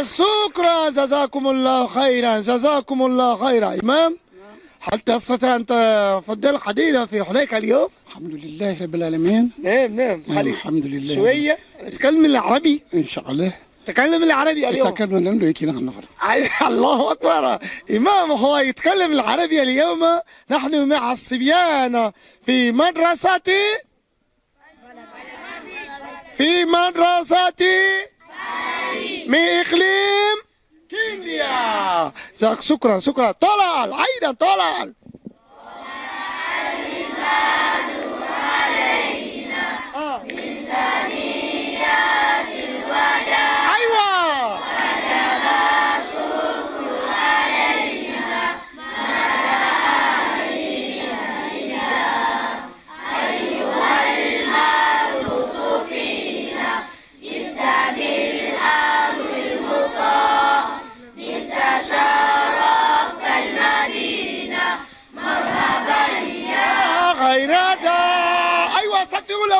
شكرا جزاكم الله خيرا جزاكم الله خيرا. إمام هل تستطيع أن تفضل حديثا في حليك اليوم؟ الحمد لله رب العالمين. نعم الحمد لله. شوية نتكلم العربي إن شاء الله. تكلم العربي اليوم. تكلم العربي كي نفر. الله أكبر. إمام هو يتكلم العربي اليوم. نحن مع الصبيان في مدرسة من إقليم كينيا. شكرا طلال أيضا طلال.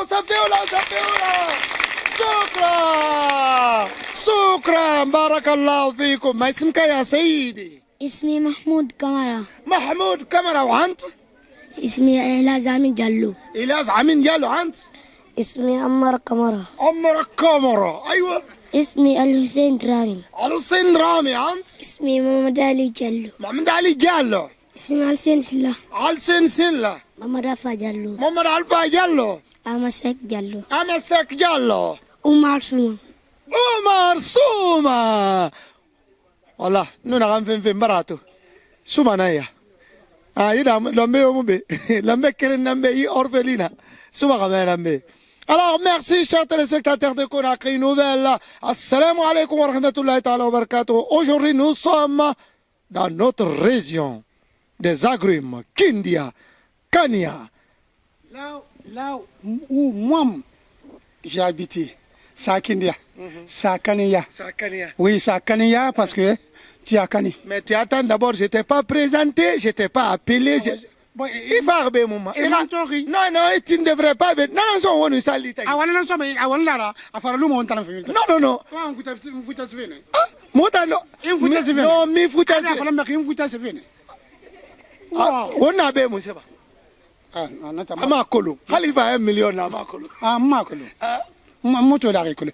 صفوا له شكرا بارك الله فيكم. ما اسمك يا سيدي؟ اسمي محمود كمرة. وأنت؟ اسمي إيلاز عمين جلو. أنت؟ اسمي عمر كمرة. أيوة. اسمي الحسين رامي. أنت؟ اسمي محمد علي جلو. اسمي علسين سلا. محمد ألفا جلو. أمسك جلو. عمر سوما. والله نونا غام فين براتو سوما نايا. يدام لمبي كرين نمبي orphelina. سوما غام نمبي. Alors merci chers téléspectateurs de Conakry Nouvelle. Assalamu alaikum wa rahmatullahi ta'ala wa barakatuh. Aujourd'hui nous sommes dans notre région des agrumes, Kindia, Kania. Là où moi j'ai habité, c'est à Kindia. C'est à Kania. Oui, c'est à Kania parce que tu as Kani. Mais tu attends d'abord, je t'ai pas présenté, je t'ai pas appelé. Bon, il va arriver moment. Non, tu ne devrais pas venir. Non, on nous salue. Non. On a bien, monsieur. Amakolo. Haliva 1 million na Amakolo. Amakolo. Moto da rekolo.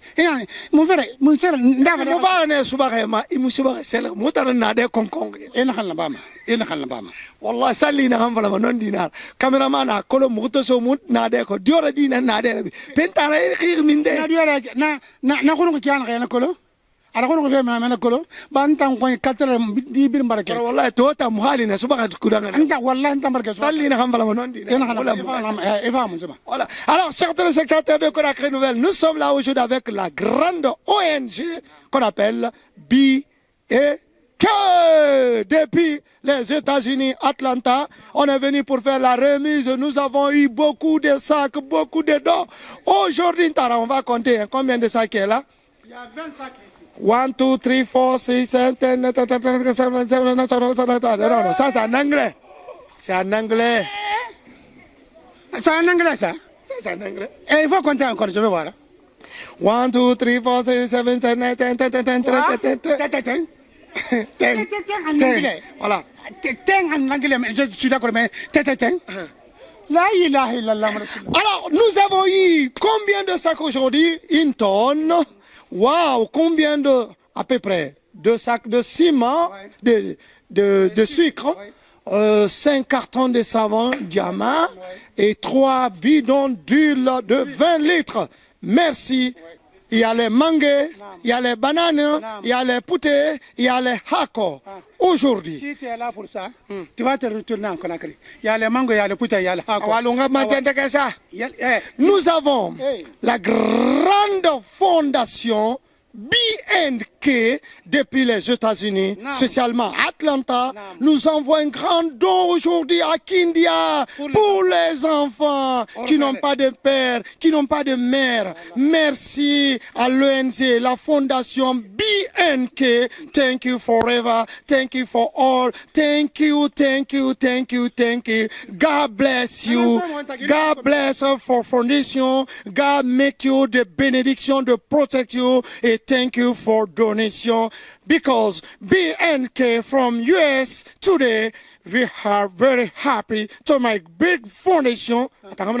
Mon frère, ndava mo ba ne subare ma imusuba sel motara na de konkong. Ena khalna bama. Wallahi salli na hamfala ma non dinar. Cameraman akolo moto so mut na de ko diora dinar na de. Pentara khir min de. Na diora na kono ko kiana khana kolo. Ara kono ko fe na kolo. Bantan ko 4 di bir barake. Wallahi tota muhali na subaka kudanga. Anta wallahi anta barake. Salli na hamfala ma non dinar. Voilà. Alors, chers téléspectateurs de Conakry Nouvelle, nous sommes là aujourd'hui avec la grande ONG qu'on appelle BK. Depuis les États-Unis, Atlanta, on est venu pour faire la remise. Nous avons eu beaucoup de sacs, beaucoup de dons. Aujourd'hui, on va compter combien de sacs il y a là? Il y a 20 sacs ici. 1, 2, 3, 4, 6, 7, 8, 9, 10, 11, 12, 13, 14, 15, 16, 17, 18, 19, 20. Non, ça c'est en anglais. C'est en anglais. C'est en anglais ça? C'est en anglais. Et il faut compter encore, je vais voir. 1, 2, 3, 4, 5, 7, 8, 9, 10, 11, 12, 13, 14, 15, 16. Voilà. En anglais, je suis d'accord, mais la ilaha illallah. Alors, nous avons eu combien de sacs aujourd'hui? 1 tonne. Waouh, combien de, à peu près, 2 sacs de ciment, de sucre, 5 cartons de savon diamant et 3 bidons d'huile de 20 litres. Merci. Il y a les mangues, il y a les bananes, il y a les poutées, il y a les hako. Aujourd'hui. Si tu es là pour ça, tu vas te retourner en Conakry. Il y a les mangues, il y a les poutées, il y a les hako. Nous avons la grande fondation BNK depuis les États-Unis, spécialement Atlanta. Nous envoie un grand don aujourd'hui à Kindia pour les enfants qui n'ont pas de père, qui n'ont pas de mère. Merci à l'ONG, la fondation BNK. Thank you forever. Thank you for all. Thank you, thank you, thank you, thank you. God bless you. God bless us for foundation. God make you the benediction to protect you. And thank you for doing. donation because BNK from US today, we are very happy to make big foundation. Alors,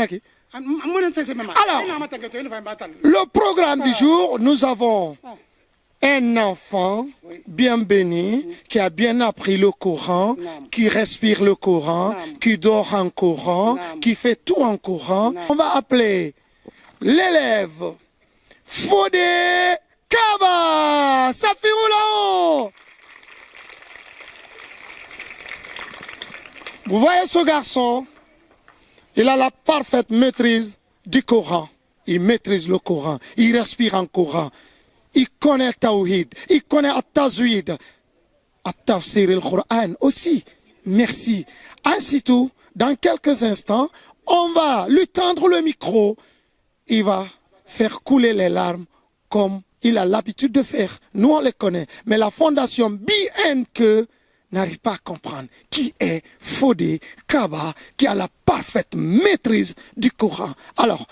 le programme du jour, nous avons un enfant bien béni, qui a bien appris le Coran, qui respire le Coran, qui dort en Coran, qui fait tout en Coran. On va appeler l'élève Fodé Kaba. Ça fait où là-haut? Vous voyez ce garçon? Il a la parfaite maîtrise du Coran. Il maîtrise le Coran. Il respire en Coran. Il connaît Tawhid, il connaît At-Tazwid, At-Tafsir al-Qur'an aussi. Merci. Ainsi tout, dans quelques instants, on va lui tendre le micro. Il va faire couler les larmes comme il a l'habitude de faire. Nous, on les connaît. Mais la fondation BNK n'arrive pas à comprendre qui est Fodé Kaba, qui a la parfaite maîtrise du Coran. Alors,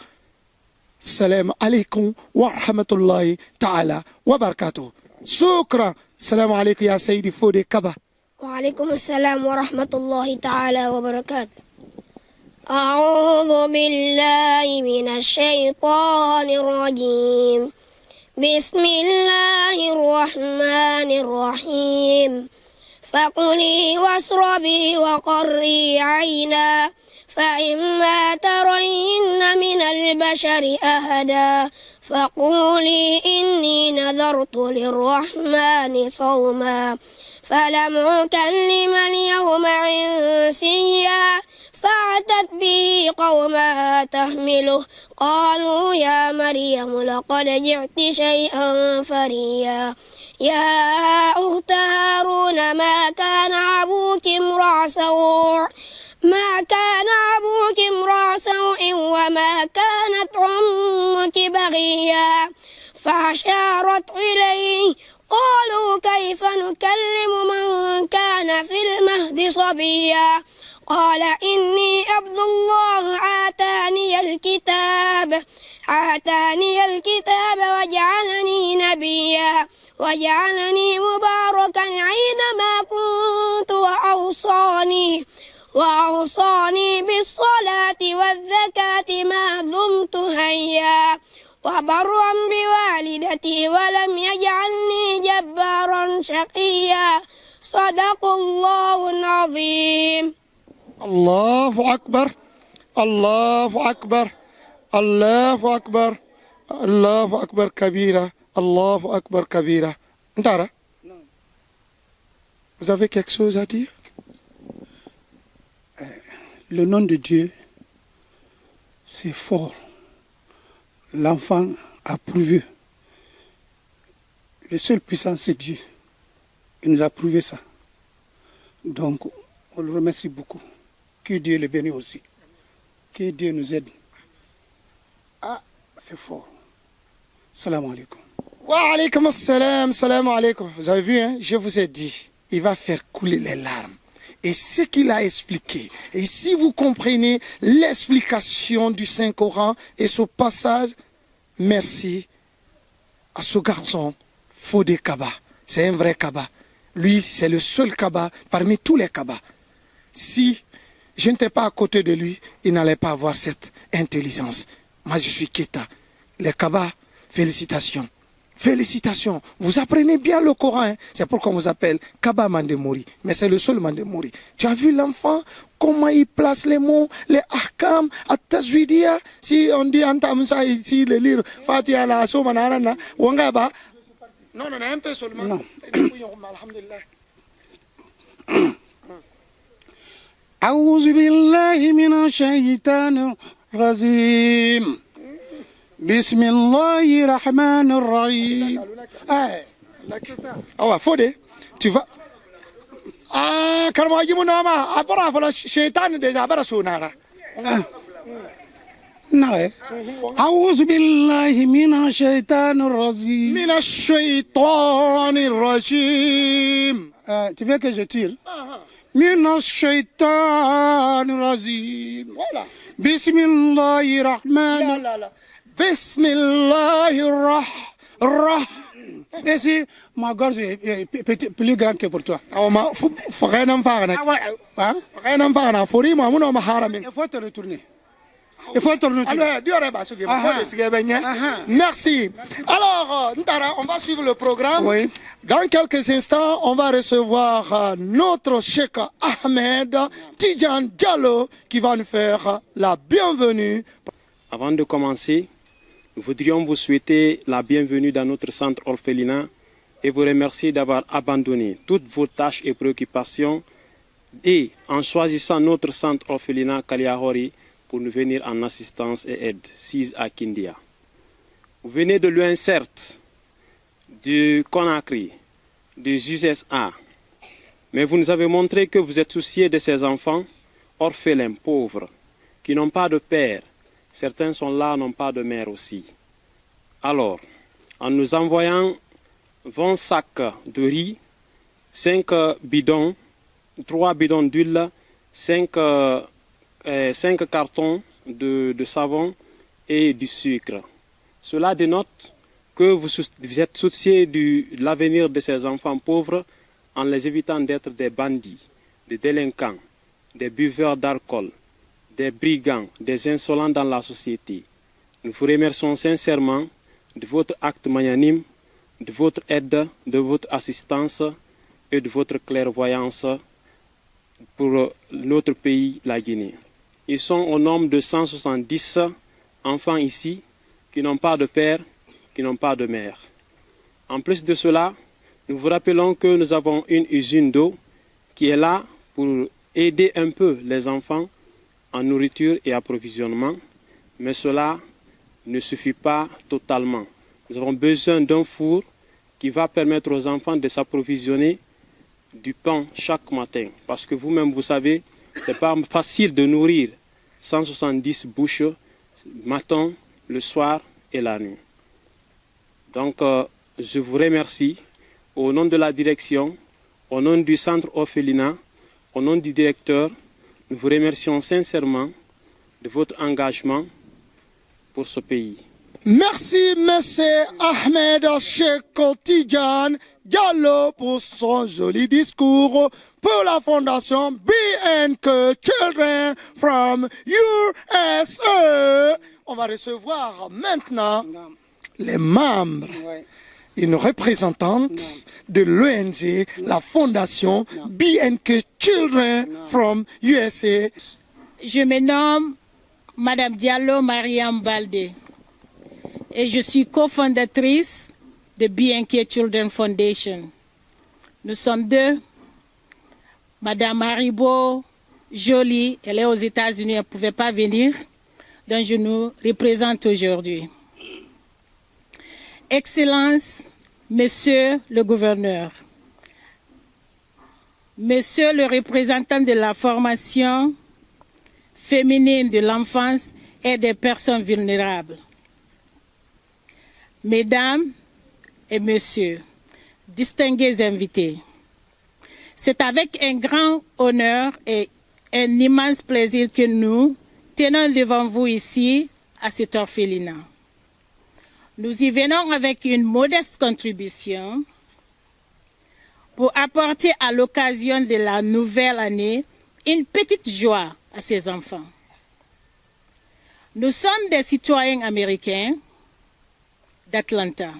السلام عليكم ورحمة الله تعالى وبركاته. شكرا. السلام عليكم يا سيدي فودي كبا. وعليكم السلام ورحمة الله تعالى وبركاته. أعوذ بالله من الشيطان الرجيم. بسم الله الرحمن الرحيم. فكلي واشربي وقري عينا فإما ترين من البشر أحدا فقولي إني نذرت للرحمن صوما فلم أكلم اليوم إنسيا فأتت به قومها تحمله قالوا يا مريم لقد جئت شيئا فريا يا أخت هارون ما كان أبوك امرأ سوء وما كانت أمك بغيا فأشارت إليه قالوا كيف نكلم من كان في المهد صبيا قال إني عبد الله آتاني الكتاب وجعلني نبيا وجعلني مباركا أينما كنت وأوصاني بالصلاة والزكاة ما دمت حيا وبرا بوالدتي ولم يجعلني جبارا شقيا صدق الله العظيم. الله أكبر الله أكبر الله أكبر الله أكبر كبيرة الله أكبر كبيرة. Ntara, vous avez quelque chose à dire? Le nom de Dieu, c'est fort. L'enfant a prouvé. Le seul puissant, c'est Dieu. Il nous a prouvé ça. Donc, on le remercie beaucoup. Que Dieu le bénisse aussi. Que Dieu nous aide. Ah, c'est fort. Salam alaikum. Wa alaykum assalam, salam alaikum. Vous avez vu, hein? Je vous ai dit, il va faire couler les larmes. Et ce qu'il a expliqué, et si vous comprenez l'explication du Saint-Coran et ce passage, merci à ce garçon, Fodé Kaba. C'est un vrai Kaba. Lui, c'est le seul Kaba parmi tous les Kaba. Si je n'étais pas à côté de lui, il n'allait pas avoir cette intelligence. Moi, je suis Keta. Les Kaba, félicitations. Félicitations, vous apprenez bien le Coran, hein? C'est pourquoi on vous appelle Kaba Mandemouri, mais c'est le seul Mandemouri. Tu as vu l'enfant, comment il place les mots, les ahkam, at-tazwidia, si on dit Antamsa ici, le livre, Fatiha la Somanarana, Wangaba. Non, un peu seulement. Non. أعوذ بالله من الشيطان الرجيم بسم الله الرحمن الرحيم. Ah, Fodé, tu vas. Ah, Karmaji Munama, Abara for Shaitan de Zabara Sunara. نعم. أعوذ بالله من الشيطان الرجيم. من الشيطان الرجيم. Tu veux que je tire? من الشيطان الرجيم. Voilà. بسم الله الرحمن. لا. بسم الله الرحمن Et si ma gorge est plus grande que pour toi? Ah, Hein? Il faut te retourner. Il faut te retourner. Merci. Alors, Ntara, on va suivre le programme. Oui. Dans quelques instants, on va recevoir notre Cheikh Ahmed Tidjan Diallo qui va nous faire la bienvenue. Avant de commencer, nous voudrions vous souhaiter la bienvenue dans notre centre orphelinat et vous remercier d'avoir abandonné toutes vos tâches et préoccupations et en choisissant notre centre orphelinat Kaliahori pour nous venir en assistance et aide, SIS à Kindia. Vous venez de loin, certes, du Conakry, des USA, mais vous nous avez montré que vous êtes souciés de ces enfants orphelins, pauvres, qui n'ont pas de père. Certains sont là, n'ont pas de mère aussi. Alors, en nous envoyant 20 sacs de riz, 5 bidons, 3 bidons d'huile, 5 cartons de savon et du sucre. Cela dénote que vous êtes souciés de l'avenir de ces enfants pauvres en les évitant d'être des bandits, des délinquants, des buveurs d'alcool, des brigands, des insolents dans la société. Nous vous remercions sincèrement de votre acte magnanime, de votre aide, de votre assistance et de votre clairvoyance pour notre pays, la Guinée. Ils sont au nombre de 170 enfants ici qui n'ont pas de père, qui n'ont pas de mère. En plus de cela, nous vous rappelons que nous avons une usine d'eau qui est là pour aider un peu les enfants en nourriture et approvisionnement, mais cela ne suffit pas totalement. Nous avons besoin d'un four qui va permettre aux enfants de s'approvisionner du pain chaque matin. Parce que vous-même, vous savez, ce n'est pas facile de nourrir 170 bouches matin, le soir et la nuit. Donc, je vous remercie au nom de la direction, au nom du centre orphelinat, au nom du directeur. Nous vous remercions sincèrement de votre engagement pour ce pays. Merci, monsieur Ahmed Cheikh Tidjan Diallo pour son joli discours pour la fondation BNK Children from USA. On va recevoir maintenant les membres, une représentante de l'ONG, la fondation BNK Children from USA. Je me nomme Madame Diallo Mariam Baldé et je suis cofondatrice de BNK Children Foundation. Nous sommes deux. Madame Haribo Jolie, elle est aux États-Unis, elle ne pouvait pas venir, donc je nous représente aujourd'hui. Excellence, Monsieur le gouverneur, Monsieur le représentant de la formation féminine de l'enfance et des personnes vulnérables, Mesdames et Messieurs, distingués invités, c'est avec un grand honneur et un immense plaisir que nous tenons devant vous ici à cet orphelinat. Nous y venons avec une modeste contribution pour apporter à l'occasion de la nouvelle année une petite joie à ces enfants. Nous sommes des citoyens américains d'Atlanta,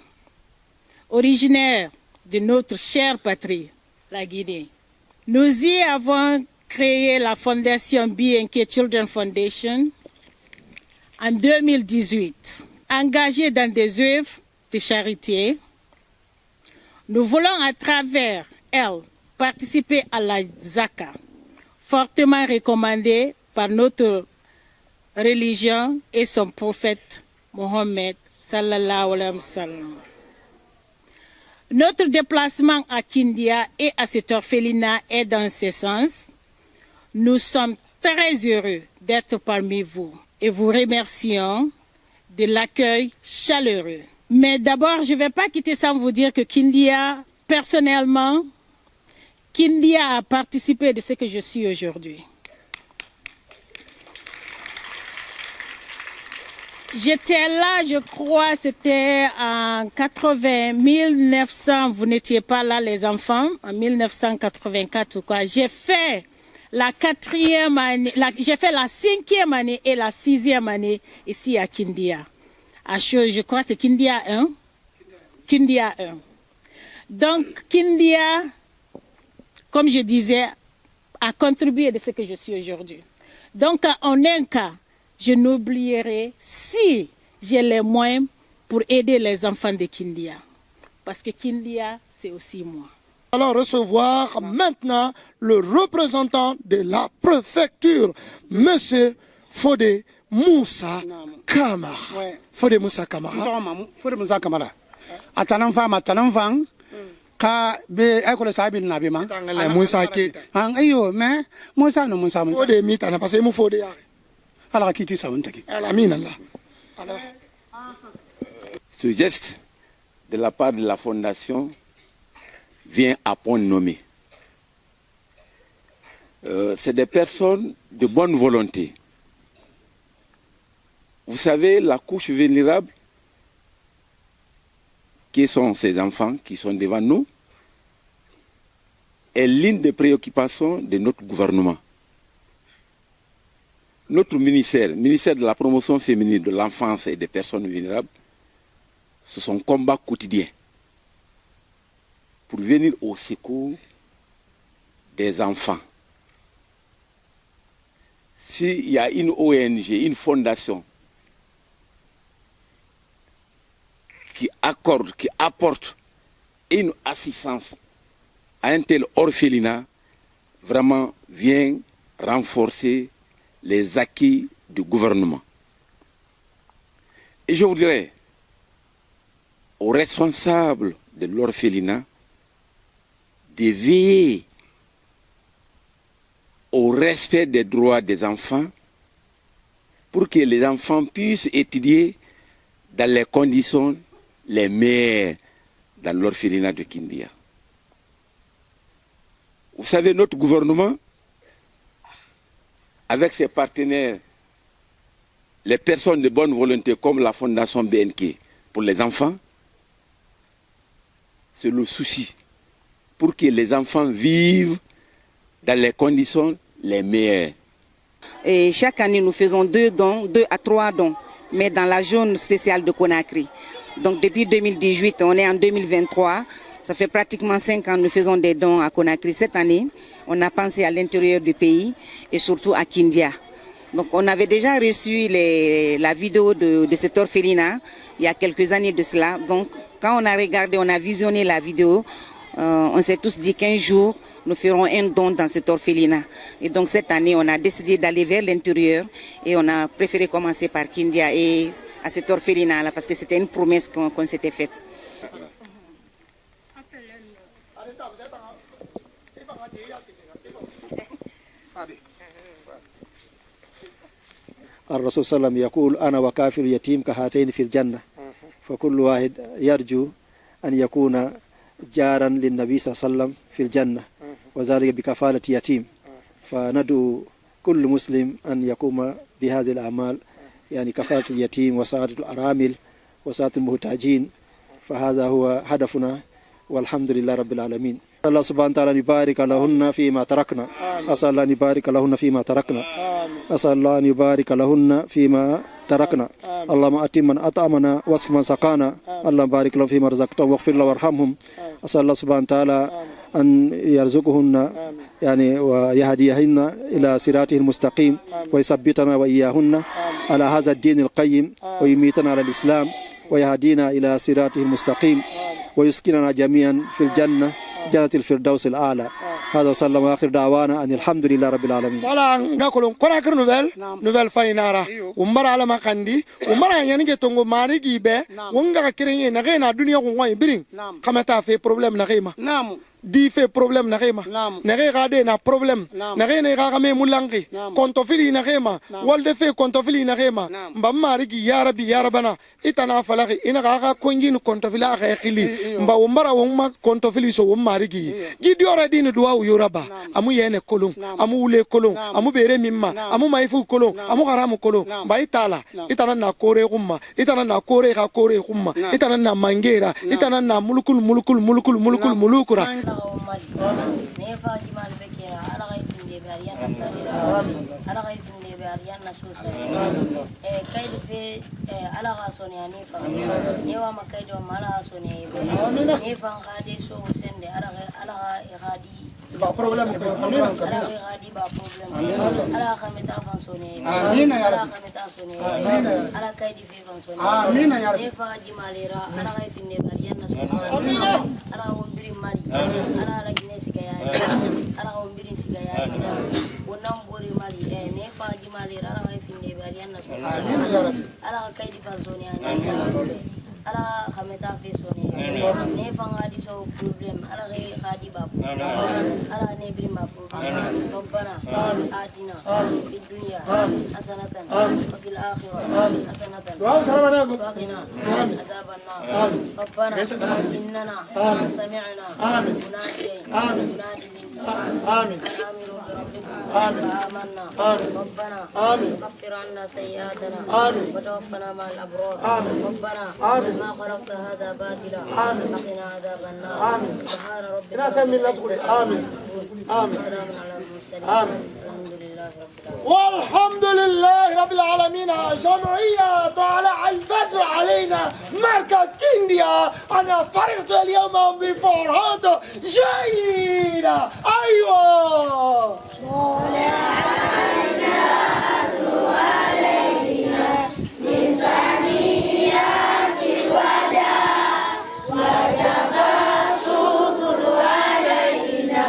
originaires de notre chère patrie, la Guinée. Nous y avons créé la fondation BNK Children Foundation en 2018. Engagés dans des œuvres de charité, nous voulons à travers elle participer à la Zaka, fortement recommandée par notre religion et son prophète Mohammed sallallahu alayhi wa sallam. Notre déplacement à Kindia et à cet orphelinat est dans ce sens. Nous sommes très heureux d'être parmi vous et vous remercions de l'accueil chaleureux. Mais d'abord, je ne vais pas quitter sans vous dire que Kindia, personnellement, Kindia a participé de ce que je suis aujourd'hui. J'étais là, je crois, c'était en 1900, vous n'étiez pas là les enfants, en 1984 ou quoi. J'ai fait la 4e année, j'ai fait la 5e année et la 6e année ici à Kindia. Je crois que c'est Kindia 1. Kindia 1. Donc Kindia, comme je disais, a contribué de ce que je suis aujourd'hui. Donc en un cas, je n'oublierai si j'ai les moyens pour aider les enfants de Kindia. Parce que Kindia, c'est aussi moi. Allons recevoir maintenant le représentant de la préfecture, Monsieur Fodé Moussa Kamara. Fodé Moussa Kamara. Fodé Moussa Kamara. Atanan fang. Ka be école sabi na be ma. Tangale Moussa Keita. Ang ayo mais Moussa no Moussa. Fodé mitana parce que mu Fodé ya. Alors qui ça on taki. Amin Allah. Ce geste de la part de la fondation vient à point nommé. C'est des personnes de bonne volonté. Vous savez, la couche vulnérable, qui sont ces enfants qui sont devant nous, est l'une des préoccupations de notre gouvernement. Notre ministère de la promotion féminine de l'enfance et des personnes vulnérables, c'est son combat quotidien pour venir au secours des enfants. S'il y a une ONG, une fondation qui apporte une assistance à un tel orphelinat, vraiment vient renforcer les acquis du gouvernement. Et je voudrais aux responsables de l'orphelinat de veiller au respect des droits des enfants pour que les enfants puissent étudier dans les conditions les meilleures dans l'orphelinat de Kindia. Vous savez, notre gouvernement, avec ses partenaires, les personnes de bonne volonté comme la Fondation BNK pour les enfants, c'est le souci pour que les enfants vivent dans les conditions les meilleures. Et chaque année, nous faisons 2 à 3 dons, mais dans la zone spéciale de Conakry. Donc depuis 2018, on est en 2023, ça fait pratiquement 5 ans que nous faisons des dons à Conakry. Cette année, on a pensé à l'intérieur du pays et surtout à Kindia. Donc on avait déjà reçu la vidéo de cet orphelinat il y a quelques années de cela. Donc quand on a regardé, on a visionné la vidéo, on s'est tous dit qu'un jour, nous ferons un don dans cet orphelinat. Et donc cette année, on a décidé d'aller vers l'intérieur et on a préféré commencer par Kindia et à cet orphelinat-là parce que c'était une promesse qu'on s'était faite. الرسول صلى الله عليه وسلم يقول أنا وكافر اليتيم كهاتين في الجنة فكل واحد يرجو أن يكون جارا للنبي صلى الله عليه وسلم في الجنة وذلك بكفالة يتيم فندعو كل مسلم أن يقوم بهذه الأعمال يعني كفالة اليتيم وسعادة الأرامل وسعادة المحتاجين فهذا هو هدفنا والحمد لله رب العالمين. الله سبحانه وتعالى يبارك لهن فيما تركنا. أسأل الله أن يبارك لهن فيما تركنا. أسأل الله أن يبارك لهن فيما تركنا. اللهم أتم من أطعمنا واسق من سقانا. اللهم بارك لهم فيما رزقتهم واغفر لهم وارحمهم. أسأل الله سبحانه وتعالى أن يرزقهن يعني ويهديهن إلى صراطه المستقيم ويثبتنا وإياهن على هذا الدين القيم ويميتنا على الإسلام ويهدينا إلى صراطه المستقيم ويسكننا جميعا في الجنة جنة الفردوس الأعلى. هذا صلى الله آخر دعوانا أن الحمد لله رب العالمين. Voilà, ngakolo Conakry nouvelle fainara. Umbara ala makandi, umbara yani ke tongo mari gibe, wonga kirenge na gena dunia ko ngoi biring. Kamata fe problème na gema. Naam, di fait problème na rema na rade na problème na rene ga me mulangi kontofili na rema walde fe kontofili na rema mba marigi ya rabana itana falaki ina ga kongi no kontofili ga khili mba wombara womma kontofili so marigi gidi ora dinu duwa yoraba amu yene kolon amu ule kolon amu bere mimma amu maifu kolon amu haramu kolon mba itala itana na kore gumma itana na kore ga kore gumma itana na mangera itana na mulukura nefa jimal bekera ala gayfinde bariya nasarira ala gayfinde bariya nasusari kayde fe ala gasoni anifa newa makaydo mala soni nefa ngade so sende ala gadi ba problème ko ala gadi ba problème ala khameta fan soni amina ya rabbi ala khameta soni ala kayde fe fan soni amina ya rabbi nefa jimalira ala gayfinde bariya nasusari amina ala wombiri mali ala la ginesi gayari ala wombiri sigayari wonam bori mali nefa jimali ala gayfinde bariya nasusari amina ya rabbi ala kayde fan soni ala khameta fe soni nefa ngadi so problem ala gadi ba ala nebri ma problem ربنا آتنا في الدنيا حسنة وفي الآخرة حسنة وقنا عذاب النار ربنا إننا سمعنا مناديا ينادي للإيمان أن آمنوا بربكم فآمنا ربنا كفر عنا سيئاتنا وتوفنا مع الأبرار ربنا ما خلقت هذا باطلا فقنا عذاب النار سبحان ربك رب العزة عما يصفون وسلام على المرسلين الحمد لله رب العالمين والحمد لله رب العالمين. جمعية طلع البدر علينا مركز كينديا. أنا فرحت اليوم بفرحة جيدة. أيوة طلع البدر علينا من ثنيات الوداع وجب الشكر علينا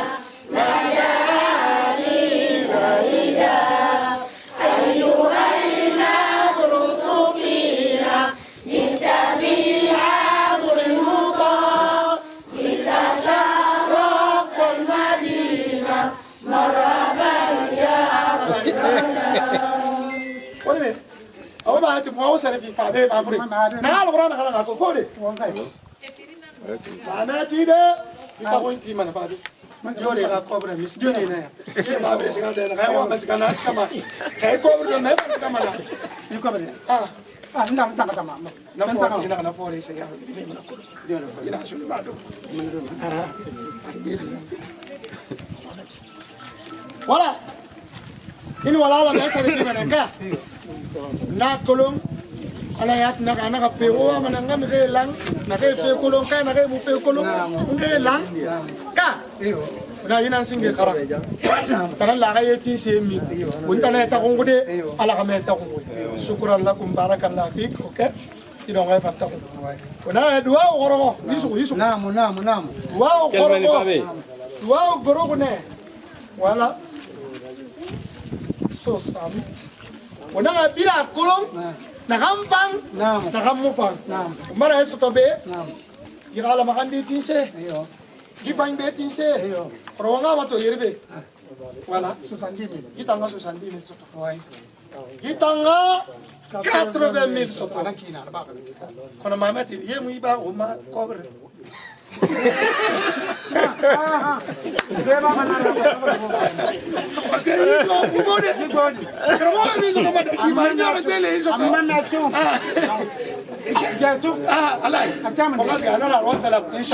أو سنة في فاضي أفريقيا. نعال برانا خلاص أكو فودي. أنا تيدا بتاعون تيم أنا فاضي. جوري أكو برا مسجوني نايا. شيء ما بس كذا نغير وام بس كذا ناس كمان. هاي كو برا ما بس كمان. يكو برا. نعم تانغ سما. نعم تانغ هنا كنا فوري سيا. دي من أكو. هنا شو بعده. ولا. إن ولا لا بس هذي من كذا. Nakolong alayat naga pewa mananga mgelang naga pe kolong ka naga mu pe kolong mgelang ka na ina singe kara tanan la ga yeti semi unta na ta kongude ala ga meta kongude shukran lakum barakallahu fik okay idon ga fatta ko na duwa gorogo yisu namu duwa gorogo ne wala so samit ونعم بلا كلام نعم فان نعم مفان مرة هسه طبيعي يقال ما عندي تنسى يفان بيتنسى رونا ما تو يربي ولا يتانغا 70,000 سوتو يتانغا 80,000 سوتو كنا ما ماتي يمو يبا وما كبر parce que il doit vous donner comment ils ont pas qui va nous révéler ils ont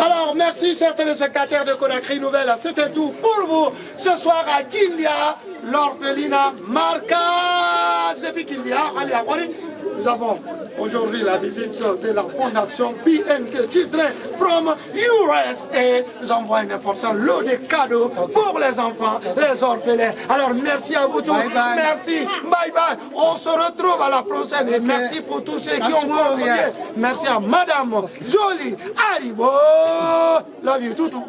alors merci chers téléspectateurs de Conakry Nouvelle, c'était tout pour vous ce soir à Kindia, l'orphelinat marquage depuis Kindia. Nous avons aujourd'hui la visite de la fondation BNK Children from USA. Nous envoyons un important lot de cadeaux pour les enfants, les orphelins. Alors merci à vous tous. Merci. Bye bye. On se retrouve à la prochaine. Et merci pour tous ceux qui ont contribué. Merci à Madame Jolie Haribo. Love you, toutou.